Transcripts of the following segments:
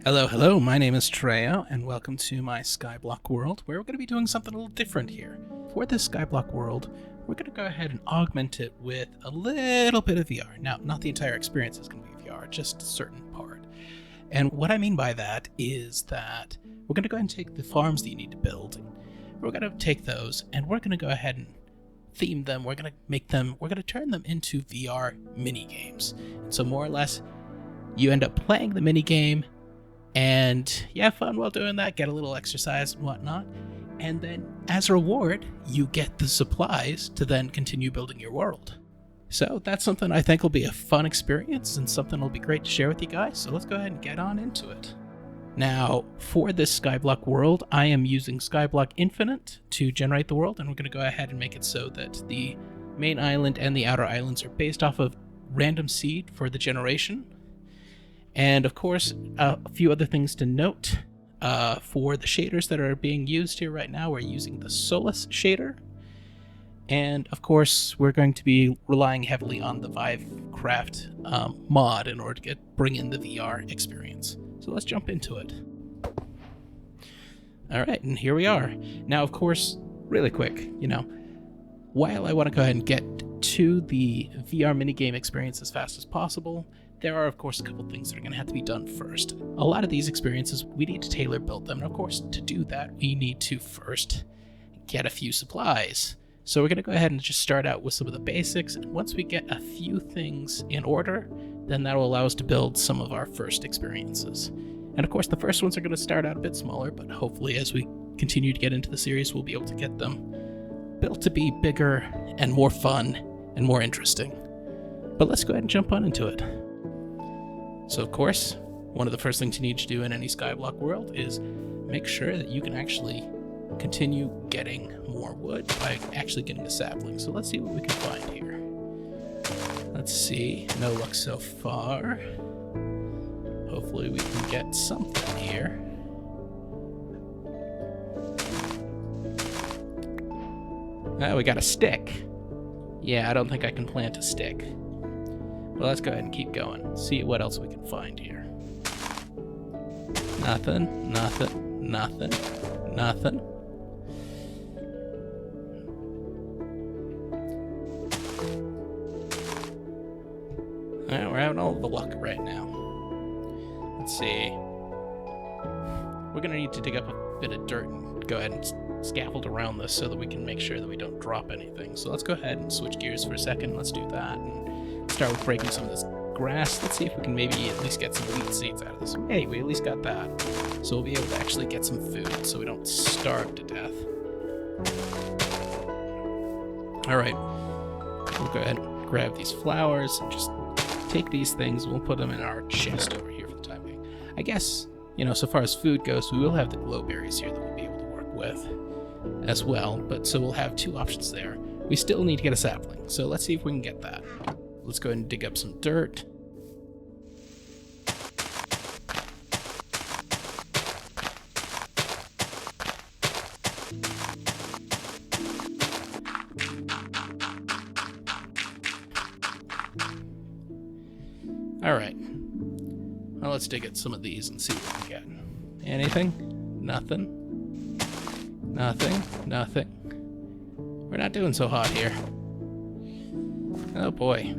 Hello, hello, my name is Treyo, and welcome to my Skyblock world, where we're going to be doing something a little different here. For this Skyblock world, we're going to go ahead and augment it with a little bit of VR. Now, not the entire experience is going to be VR, just a certain part. And what I mean by that is that we're going to go ahead and take the farms that you need to build, and we're going to take those, and we're going to go ahead and theme them, we're going to turn them into VR mini-games. So more or less, you end up playing the mini-game, and you have fun while doing that, get a little exercise and whatnot, and then as a reward, you get the supplies to then continue building your world. So that's something I think will be a fun experience and something will be great to share with you guys, so let's go ahead and get on into it. Now, for this Skyblock world, I am using Skyblock Infinite to generate the world, and we're going to go ahead and make it so that the main island and the outer islands are based off of random seed for the generation. And of course, a few other things to note. For the shaders that are being used here right now, we're using the Solus shader. And of course, we're going to be relying heavily on the Vivecraft mod in order to bring in the VR experience. So let's jump into it. All right, and here we are. Now, of course, really quick, while I want to go ahead and get to the VR minigame experience as fast as possible, there are, of course, a couple things that are going to have to be done first. A lot of these experiences, we need to tailor build them. And of course, to do that, we need to first get a few supplies. So we're going to go ahead and just start out with some of the basics. And once we get a few things in order, then that will allow us to build some of our first experiences. And of course, the first ones are going to start out a bit smaller, but hopefully as we continue to get into the series, we'll be able to get them built to be bigger and more fun and more interesting. But let's go ahead and jump on into it. So of course, one of the first things you need to do in any Skyblock world is make sure that you can actually continue getting more wood by actually getting a sapling. So let's see what we can find here. Let's see, no luck so far. Hopefully we can get something here. We got a stick. Yeah, I don't think I can plant a stick. Well, let's go ahead and keep going. See what else we can find here. Nothing, nothing, nothing, nothing. Alright, we're having all the luck right now. Let's see. We're gonna need to dig up a bit of dirt and go ahead and scaffold around this so that we can make sure that we don't drop anything. So let's go ahead and switch gears for a second. Let's do that. And start with breaking some of this grass. Let's see if we can maybe at least get some wheat seeds out of this. Hey, we at least got that. So we'll be able to actually get some food so we don't starve to death. Alright. We'll go ahead and grab these flowers and just take these things. We'll put them in our chest over here for the time being. I guess, so far as food goes, we will have the glowberries here that we'll be able to work with as well. But so we'll have two options there. We still need to get a sapling. So let's see if we can get that. Let's go ahead and dig up some dirt. All right. Well, let's dig at some of these and see what we get. Anything? Nothing. Nothing. Nothing. We're not doing so hot here. Oh boy.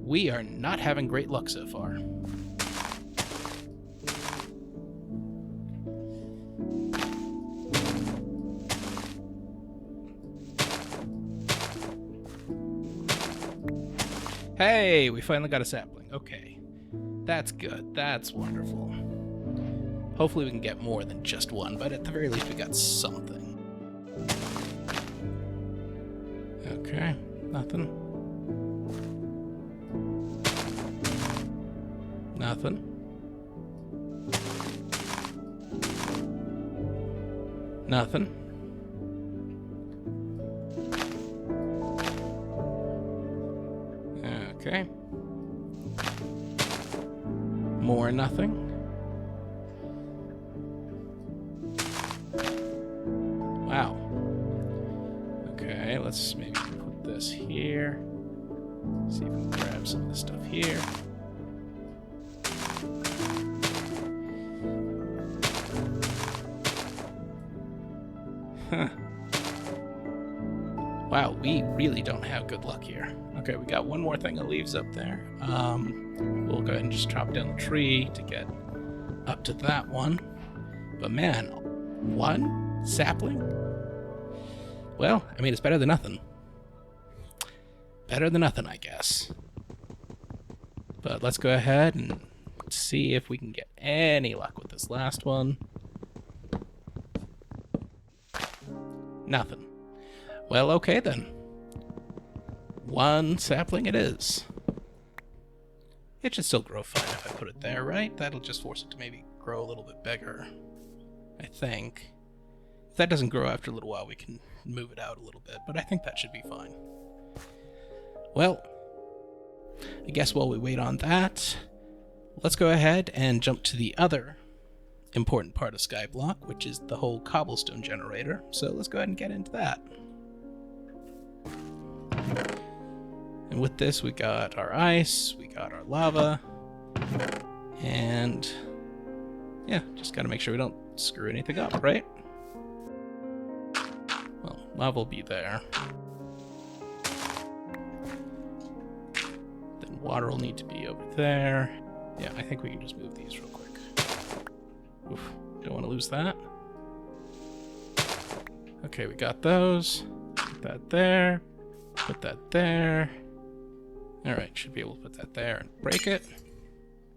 We are not having great luck so far. Hey, we finally got a sapling. Okay. That's good. That's wonderful. Hopefully we can get more than just one, but at the very least we got something. Okay. Nothing. Nothing. Nothing. Okay. More nothing. Wow. Okay, let's maybe put this here. See if we can grab some of the stuff here. Huh. Wow, we really don't have good luck here. Okay, we got one more thing of leaves up there. We'll go ahead and just chop down the tree to get up to that one. But man, one sapling? Well, I mean, it's better than nothing. Better than nothing, I guess. But let's go ahead and see if we can get any luck with this last one. Nothing. Well, okay then. One sapling it is. It should still grow fine if I put it there, right? That'll just force it to maybe grow a little bit bigger, I think. If that doesn't grow after a little while, we can move it out a little bit, but I think that should be fine. Well, I guess while we wait on that, let's go ahead and jump to the other important part of Skyblock, which is the whole cobblestone generator. So let's go ahead and get into that. And with this, we got our ice, we got our lava, and yeah, just gotta make sure we don't screw anything up, right? Well, lava will be there. Then water will need to be over there. Yeah, I think we can just move these real quick. Oof, don't want to lose that. Okay, we got those. Put that there. Put that there. Alright, should be able to put that there and break it.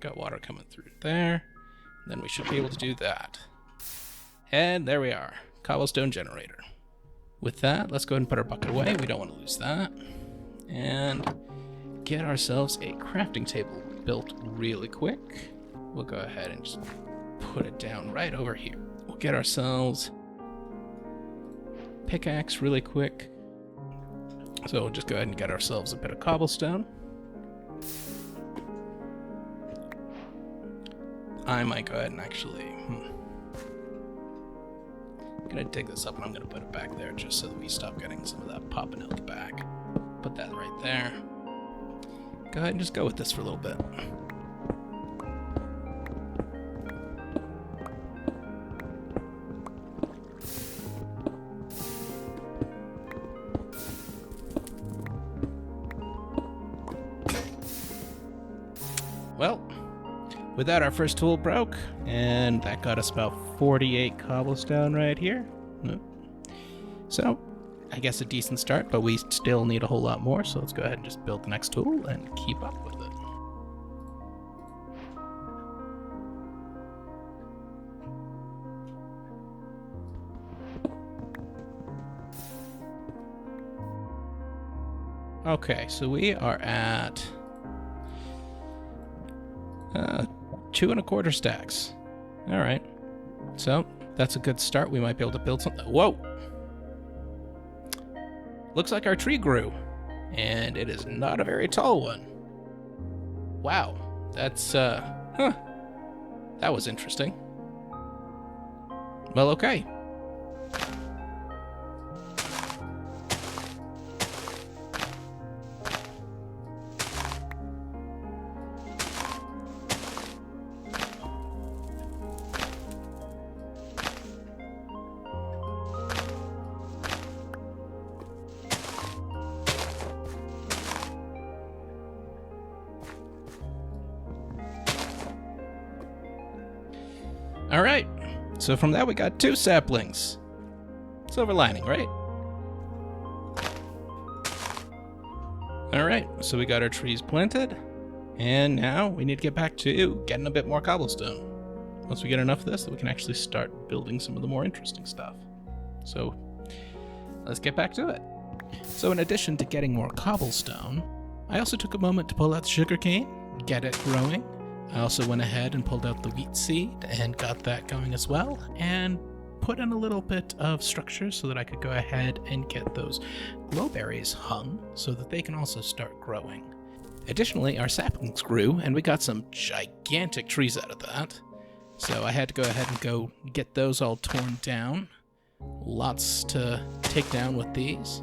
Got water coming through there. Then we should be able to do that. And there we are. Cobblestone generator. With that, let's go ahead and put our bucket away. We don't want to lose that. And get ourselves a crafting table built really quick. We'll go ahead and just put it down right over here. We'll get ourselves pickaxe really quick. So we'll just go ahead and get ourselves a bit of cobblestone. I might go ahead and actually... I'm gonna dig this up and I'm gonna put it back there just so that we stop getting some of that popping out the back. Put that right there. Go ahead and just go with this for a little bit. Well, with that, our first tool broke, and that got us about 48 cobblestone right here. So, I guess a decent start, but we still need a whole lot more, so let's go ahead and just build the next tool and keep up with it. Okay, so we are at 2 1/4 stacks. All right, so that's a good start. We might be able to build something. Whoa! Looks like our tree grew, and it is not a very tall one. Wow, that's that was interesting. Well, okay. All right, so from that we got 2 saplings. Silver lining, right? All right, so we got our trees planted, and now we need to get back to getting a bit more cobblestone. Once we get enough of this, we can actually start building some of the more interesting stuff. So let's get back to it. So in addition to getting more cobblestone, I also took a moment to pull out the sugarcane, get it growing. I also went ahead and pulled out the wheat seed and got that going as well, and put in a little bit of structure so that I could go ahead and get those glowberries hung so that they can also start growing. Additionally, our saplings grew, and we got some gigantic trees out of that. So I had to go ahead and go get those all torn down. Lots to take down with these.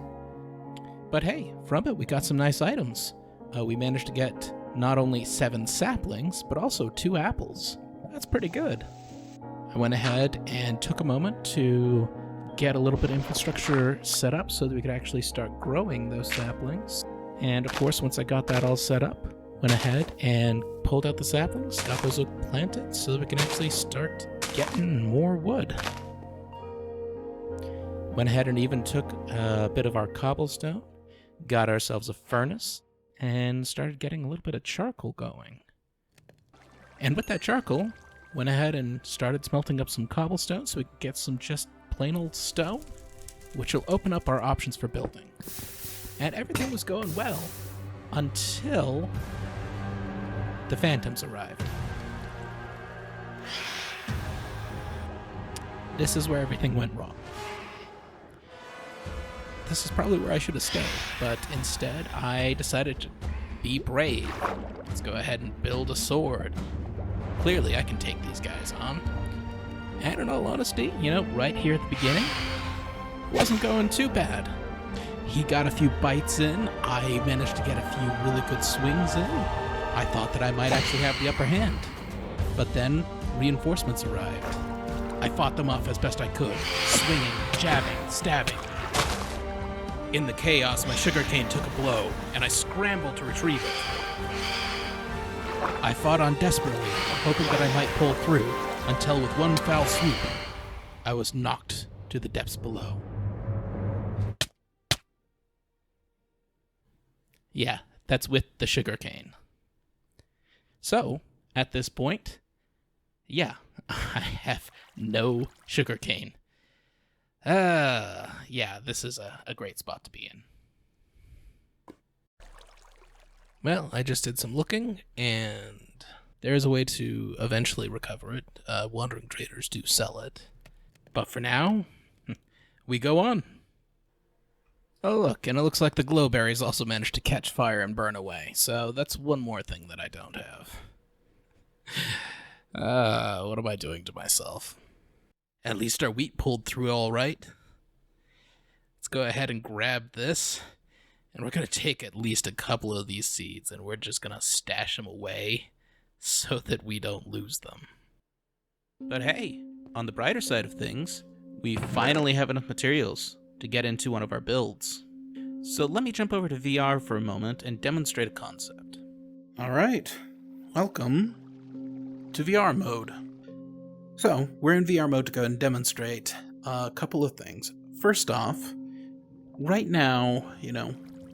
But hey, from it we got some nice items. We managed to get not only 7 saplings, but also 2 apples. That's pretty good. I went ahead and took a moment to get a little bit of infrastructure set up so that we could actually start growing those saplings. And of course, once I got that all set up, went ahead and pulled out the saplings, got those planted so that we can actually start getting more wood. Went ahead and even took a bit of our cobblestone, got ourselves a furnace, and started getting a little bit of charcoal going. And with that charcoal, went ahead and started smelting up some cobblestone so we could get some just plain old stone, which will open up our options for building. And everything was going well until the phantoms arrived. This is where everything went wrong. This is probably where I should have stayed, but instead I decided to be brave. Let's go ahead and build a sword. Clearly I can take these guys on. And in all honesty, right here at the beginning, wasn't going too bad. He got a few bites in, I managed to get a few really good swings in. I thought that I might actually have the upper hand. But then reinforcements arrived. I fought them off as best I could, swinging, jabbing, stabbing. In the chaos, my sugarcane took a blow, and I scrambled to retrieve it. I fought on desperately, hoping that I might pull through, until with one foul swoop, I was knocked to the depths below. Yeah, that's with the sugarcane. So, at this point, yeah, I have no sugarcane. Yeah, this is a great spot to be in. Well, I just did some looking, and there is a way to eventually recover it. Wandering traders do sell it. But for now, we go on. Oh, look, and it looks like the glowberries also managed to catch fire and burn away, so that's one more thing that I don't have. What am I doing to myself? At least our wheat pulled through all right. Let's go ahead and grab this. And we're going to take at least a couple of these seeds, and we're just going to stash them away so that we don't lose them. But hey, on the brighter side of things, we finally have enough materials to get into one of our builds. So let me jump over to VR for a moment and demonstrate a concept. Alright, welcome to VR mode. So, we're in VR mode to go and demonstrate a couple of things. First off, right now,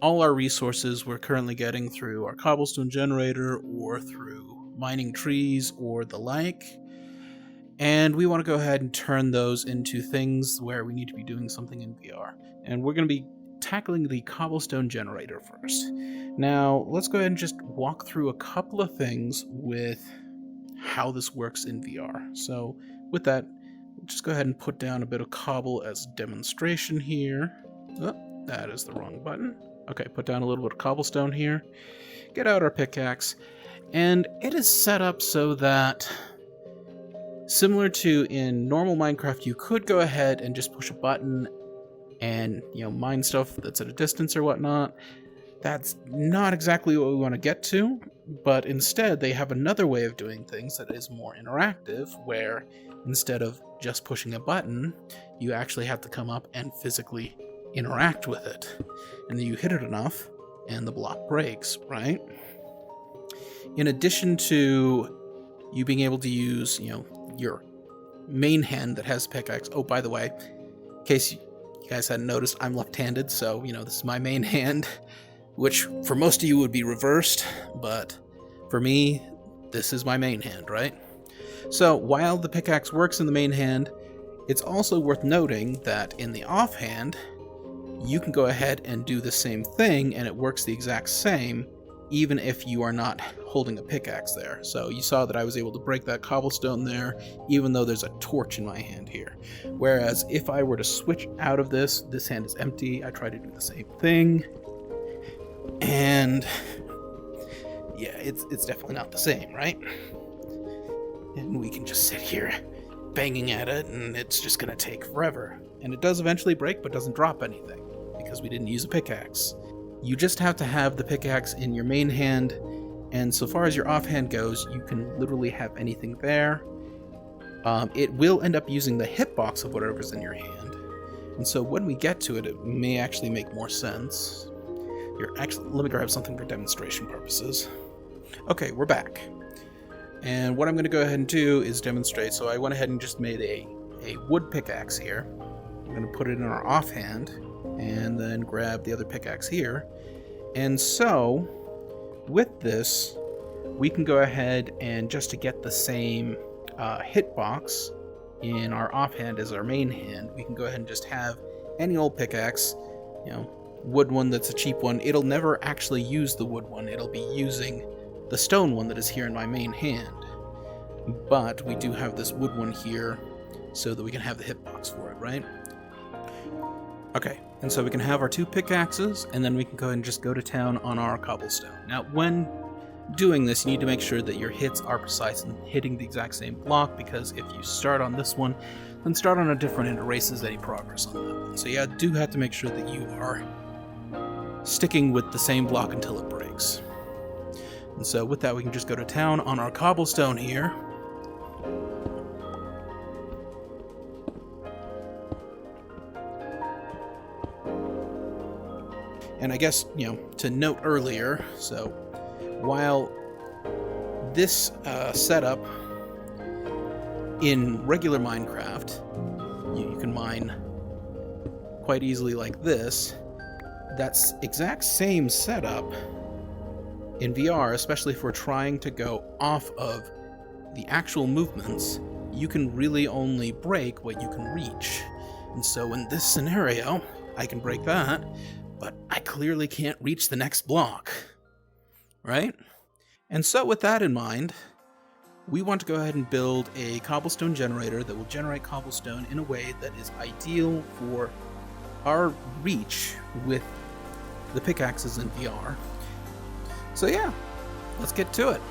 all our resources we're currently getting through our cobblestone generator or through mining trees or the like. And we want to go ahead and turn those into things where we need to be doing something in VR. And we're going to be tackling the cobblestone generator first. Now, let's go ahead and just walk through a couple of things with how this works in VR. So with that, we'll just go ahead and put down a bit of cobble as demonstration here. Oh, that is the wrong button. Okay, put down a little bit of cobblestone here. Get out our pickaxe. And it is set up so that, similar to in normal Minecraft, you could go ahead and just push a button and, mine stuff that's at a distance or whatnot. That's not exactly what we want to get to, but instead they have another way of doing things that is more interactive, where instead of just pushing a button, you actually have to come up and physically interact with it. And then you hit it enough, and the block breaks, right? In addition to you being able to use, your main hand that has pickaxe. Oh, by the way, in case you guys hadn't noticed, I'm left-handed, so, this is my main hand, which for most of you would be reversed, but for me, this is my main hand, right? So while the pickaxe works in the main hand, it's also worth noting that in the offhand, you can go ahead and do the same thing, and it works the exact same, even if you are not holding a pickaxe there. So you saw that I was able to break that cobblestone there, even though there's a torch in my hand here. Whereas if I were to switch out of this hand is empty, I try to do the same thing, and yeah, it's definitely not the same, right? And we can just sit here banging at it, and it's just gonna take forever. And it does eventually break, but doesn't drop anything, because we didn't use a pickaxe. You just have to have the pickaxe in your main hand, and so far as your offhand goes, you can literally have anything there. It will end up using the hitbox of whatever's in your hand, and so when we get to it, it may actually make more sense. Let me grab something for demonstration purposes. Okay, we're back. And what I'm going to go ahead and do is demonstrate. So I went ahead and just made a wood pickaxe here. I'm going to put it in our offhand, and then grab the other pickaxe here. And so, with this, we can go ahead and just to get the same hitbox in our offhand as our main hand, we can go ahead and just have any old pickaxe, wood one that's a cheap one. It'll never actually use the wood one. It'll be using the stone one that is here in my main hand. But we do have this wood one here so that we can have the hitbox for it, right? Okay, and so we can have our 2 pickaxes, and then we can go ahead and just go to town on our cobblestone. Now, when doing this, you need to make sure that your hits are precise and hitting the exact same block, because if you start on this one, then start on a different, it erases any progress on that one. So yeah, do have to make sure that you are sticking with the same block until it breaks. And so with that, we can just go to town on our cobblestone here. And I guess, to note earlier, so while this setup in regular Minecraft, you can mine quite easily like this, that's exact same setup in VR, especially if we're trying to go off of the actual movements, you can really only break what you can reach. And so in this scenario, I can break that, but I clearly can't reach the next block, right? And so with that in mind, we want to go ahead and build a cobblestone generator that will generate cobblestone in a way that is ideal for our reach with the pickaxes in VR. So yeah, let's get to it.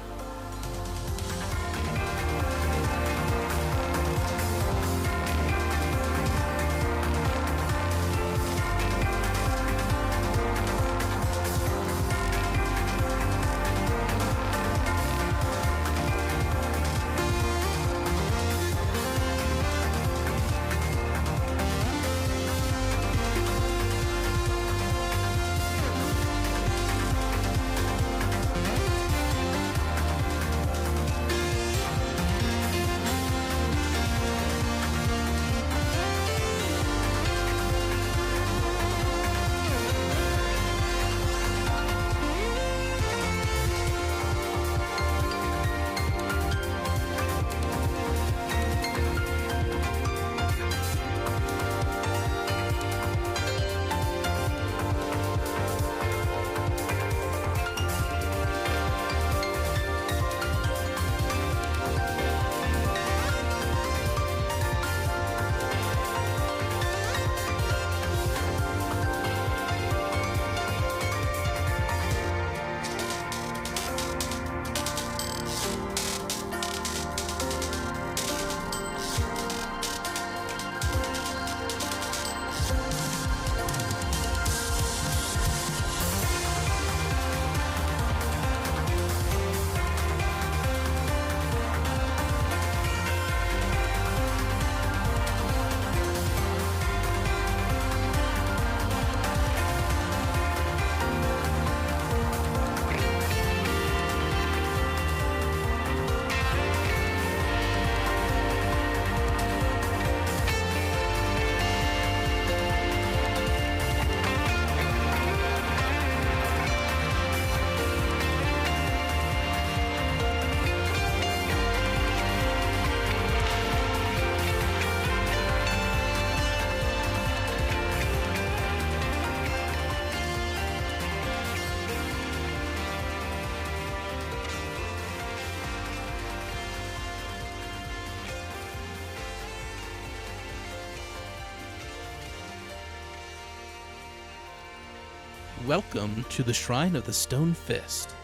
Welcome to the Shrine of the Stone Fist.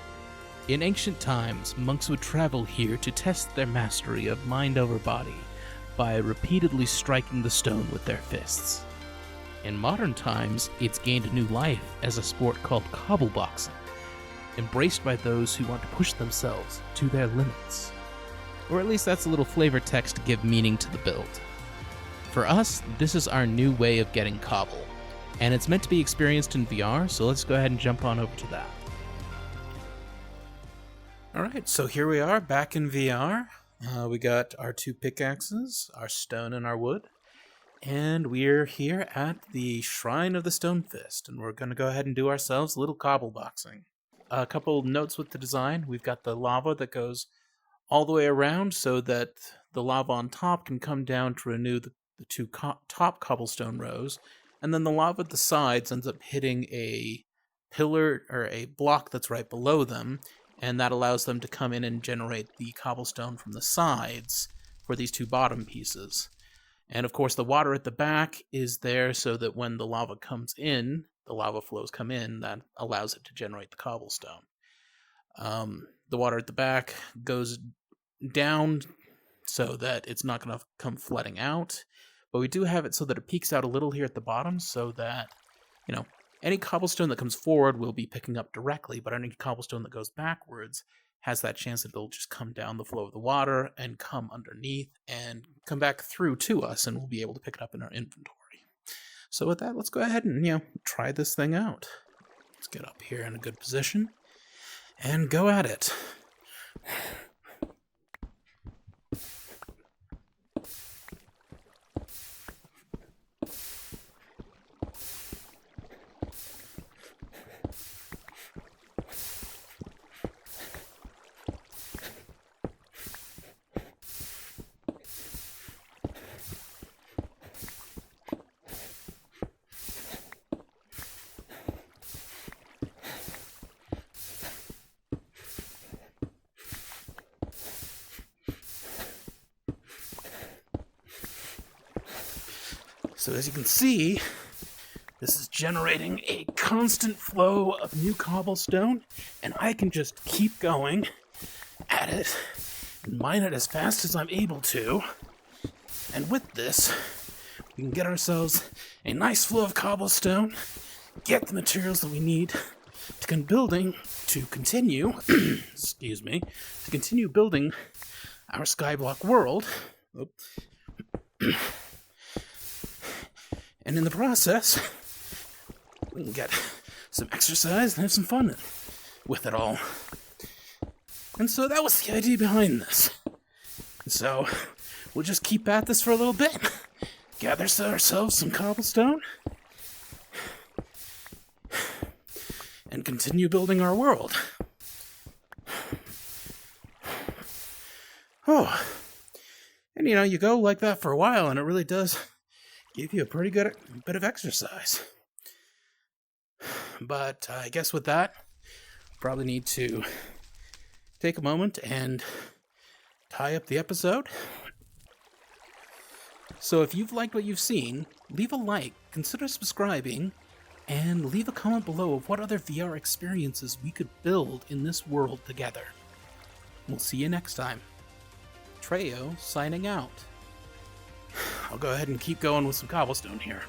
In ancient times, monks would travel here to test their mastery of mind over body by repeatedly striking the stone with their fists. In modern times, it's gained a new life as a sport called cobbleboxing, embraced by those who want to push themselves to their limits. Or at least that's a little flavor text to give meaning to the build. For us, this is our new way of getting cobble, and it's meant to be experienced in VR, so let's go ahead and jump on over to that. Alright, so here we are back in VR. We got our 2 pickaxes, our stone and our wood, and we're here at the Shrine of the Stone Fist, and we're going to go ahead and do ourselves a little cobbleboxing. A couple notes with the design. We've got the lava that goes all the way around so that the lava on top can come down to renew the 2 top cobblestone rows, and then the lava at the sides ends up hitting a pillar or a block that's right below them, and that allows them to come in and generate the cobblestone from the sides for these 2 bottom pieces. And of course the water at the back is there so that when the lava comes in, the lava flows come in, that allows it to generate the cobblestone. The water at the back goes down so that it's not going to come flooding out, but we do have it so that it peaks out a little here at the bottom so that, any cobblestone that comes forward will be picking up directly, but any cobblestone that goes backwards has that chance that it'll just come down the flow of the water and come underneath and come back through to us, and we'll be able to pick it up in our inventory. So with that, let's go ahead and, try this thing out. Let's get up here in a good position and go at it. So as you can see, this is generating a constant flow of new cobblestone, and I can just keep going at it and mine it as fast as I'm able to. And with this, we can get ourselves a nice flow of cobblestone, get the materials that we need to continue building our Skyblock world. And in the process, we can get some exercise and have some fun with it all. And so that was the idea behind this. And so we'll just keep at this for a little bit, gather ourselves some cobblestone, and continue building our world. Oh, and you go like that for a while, and it really does give you a pretty good bit of exercise. But I guess with that, probably need to take a moment and tie up the episode. So if you've liked what you've seen, leave a like, consider subscribing, and leave a comment below of what other VR experiences we could build in this world together. We'll see you next time. Treyo signing out. I'll go ahead and keep going with some cobblestone here.